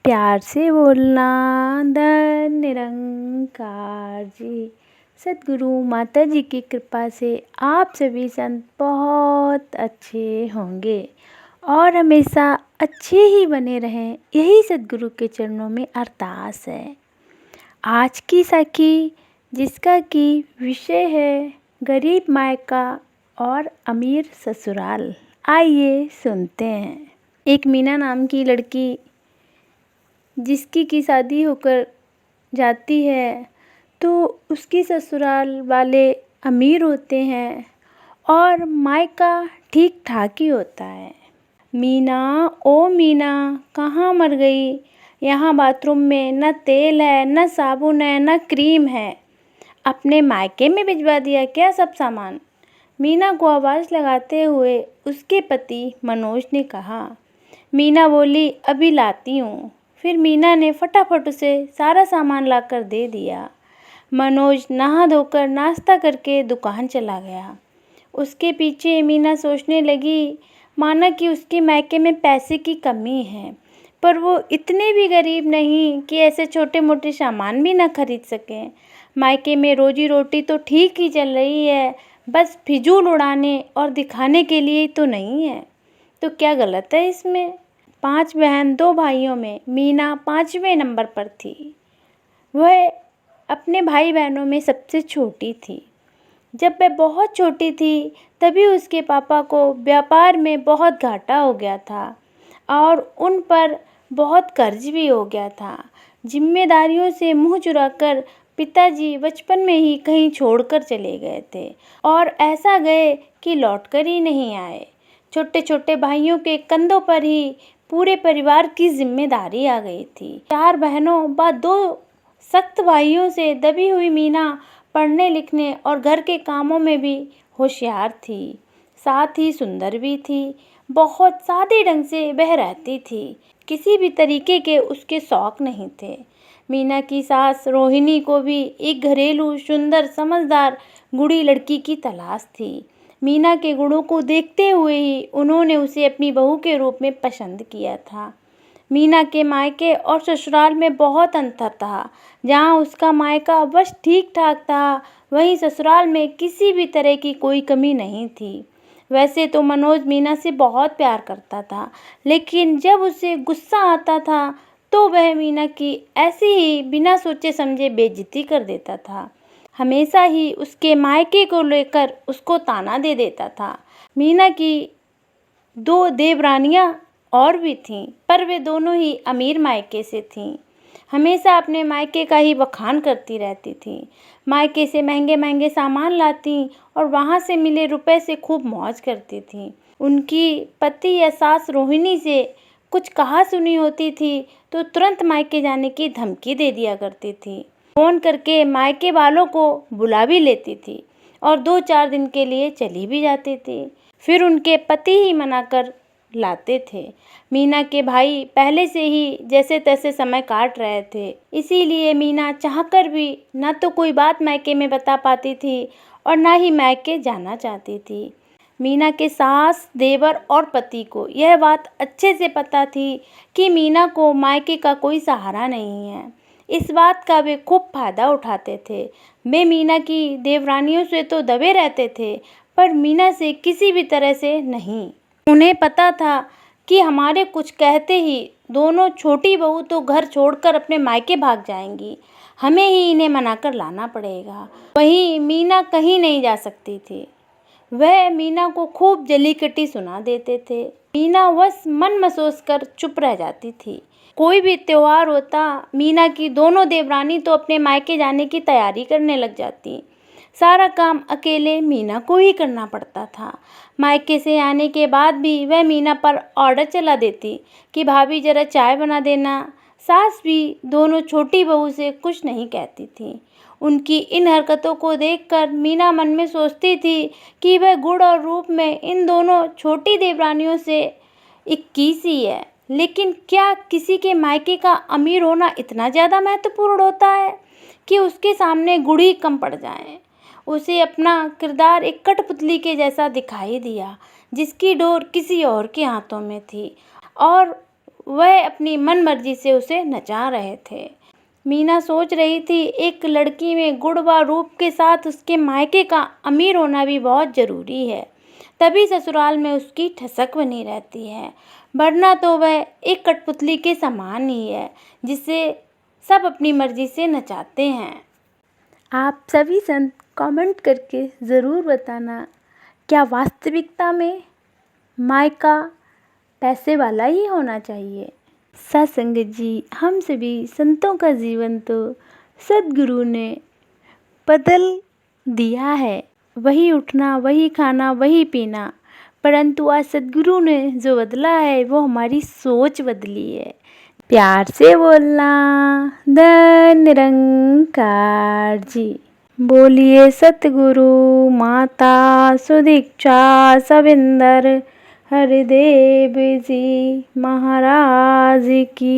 प्यार से बोलना धन निरंकार जी। सद्गुरु माता जी की कृपा से आप सभी संत बहुत अच्छे होंगे और हमेशा अच्छे ही बने रहें, यही सद्गुरु के चरणों में अरदास है। आज की सखी जिसका कि विषय है गरीब मायका और अमीर ससुराल। आइए सुनते हैं। एक मीना नाम की लड़की जिसकी की शादी होकर जाती है तो उसकी ससुराल वाले अमीर होते हैं और मायका ठीक ठाक ही होता है। मीना ओ मीना कहाँ मर गई? यहाँ बाथरूम में न तेल है, न साबुन है, न क्रीम है। अपने मायके में भिजवा दिया क्या सब सामान? मीना को आवाज़ लगाते हुए उसके पति मनोज ने कहा। मीना बोली अभी लाती हूँ। फिर मीना ने फटाफट उसे सारा सामान लाकर दे दिया। मनोज नहा धोकर नाश्ता करके दुकान चला गया। उसके पीछे मीना सोचने लगी माना कि उसके मायके में पैसे की कमी है, पर वो इतने भी गरीब नहीं कि ऐसे छोटे मोटे सामान भी ना खरीद सकें। मायके में रोजी रोटी तो ठीक ही चल रही है, बस फिजूल उड़ाने और दिखाने के लिए तो नहीं है। तो क्या गलत है इसमें? 5 बहन 2 भाइयों में मीना 5वें नंबर पर थी। वह अपने भाई बहनों में सबसे छोटी थी। जब वह बहुत छोटी थी तभी उसके पापा को व्यापार में बहुत घाटा हो गया था और उन पर बहुत कर्ज भी हो गया था। जिम्मेदारियों से मुंह चुराकर पिताजी बचपन में ही कहीं छोड़कर चले गए थे और ऐसा गए कि लौटकर ही नहीं आए। छोटे छोटे भाइयों के कंधों पर ही पूरे परिवार की जिम्मेदारी आ गई थी। 4 बहनों व 2 सख्त भाइयों से दबी हुई मीना पढ़ने लिखने और घर के कामों में भी होशियार थी, साथ ही सुंदर भी थी। बहुत सादे ढंग से वह रहती थी, किसी भी तरीके के उसके शौक नहीं थे। मीना की सास रोहिणी को भी एक घरेलू सुंदर समझदार गुड़ी लड़की की तलाश थी। मीना के गुणों को देखते हुए ही उन्होंने उसे अपनी बहू के रूप में पसंद किया था। मीना के मायके और ससुराल में बहुत अंतर था। जहाँ उसका मायका बस ठीक ठाक था, वहीं ससुराल में किसी भी तरह की कोई कमी नहीं थी। वैसे तो मनोज मीना से बहुत प्यार करता था, लेकिन जब उसे गुस्सा आता था तो वह मीना की ऐसे ही बिना सोचे समझे बेइज्जती कर देता था। हमेशा ही उसके मायके को लेकर उसको ताना दे देता था। मीना की 2 देवरानियां और भी थीं, पर वे दोनों ही अमीर मायके से थीं। हमेशा अपने मायके का ही बखान करती रहती थीं। मायके से महंगे महंगे सामान लाती और वहाँ से मिले रुपए से खूब मौज करती थीं। उनकी पति या सास रोहिणी से कुछ कहा सुनी होती थी तो तुरंत मायके जाने की धमकी दे दिया करती थी। फ़ोन करके मायके वालों को बुला भी लेती थी और 2-4 दिन के लिए चली भी जाती थी। फिर उनके पति ही मना कर लाते थे। मीना के भाई पहले से ही जैसे तैसे समय काट रहे थे, इसीलिए मीना चाहकर भी ना तो कोई बात मायके में बता पाती थी और ना ही मायके जाना चाहती थी। मीना के सास, देवर और पति को यह बात अच्छे से पता थी कि मीना को मायके का कोई सहारा नहीं है। इस बात का वे खूब फायदा उठाते थे। वे मीना की देवरानियों से तो दबे रहते थे, पर मीना से किसी भी तरह से नहीं। उन्हें पता था कि हमारे कुछ कहते ही दोनों छोटी बहू तो घर छोड़कर अपने मायके भाग जाएंगी, हमें ही इन्हें मनाकर लाना पड़ेगा। वहीं मीना कहीं नहीं जा सकती थी। वह मीना को खूब जलीकटी सुना देते थे। मीना बस मन मसोस कर चुप रह जाती थी। कोई भी त्योहार होता, मीना की दोनों देवरानी तो अपने मायके जाने की तैयारी करने लग जाती। सारा काम अकेले मीना को ही करना पड़ता था। मायके से आने के बाद भी वह मीना पर ऑर्डर चला देती कि भाभी जरा चाय बना देना। सास भी दोनों छोटी बहू से कुछ नहीं कहती थी। उनकी इन हरकतों को देखकर मीना मन में सोचती थी कि वह गुण और रूप में इन दोनों छोटी देवरानियों से 21 ही है, लेकिन क्या किसी के मायके का अमीर होना इतना ज़्यादा महत्वपूर्ण होता है कि उसके सामने गुड़ी कम पड़ जाए? उसे अपना किरदार एक कठपुतली के जैसा दिखाई दिया, जिसकी डोर किसी और के हाथों में थी और वह अपनी मन मर्जी से उसे नचा रहे थे। मीना सोच रही थी, एक लड़की में गुण व रूप के साथ उसके मायके का अमीर होना भी बहुत ज़रूरी है, तभी ससुराल में उसकी ठसक बनी रहती है, वरना तो वह एक कठपुतली के समान ही है जिसे सब अपनी मर्जी से नचाते हैं। आप सभी संत कमेंट करके ज़रूर बताना, क्या वास्तविकता में मायका पैसे वाला ही होना चाहिए। सत्संगत जी, हम सभी संतों का जीवन तो सद्गुरु ने बदल दिया है। वही उठना, वही खाना, वही पीना, परंतु आज सद्गुरु ने जो बदला है वो हमारी सोच बदली है। प्यार से बोलना, धन निरंकार जी। बोलिए सतगुरु माता सुदीक्षा सविंदर हरिदेव जी महाराज की।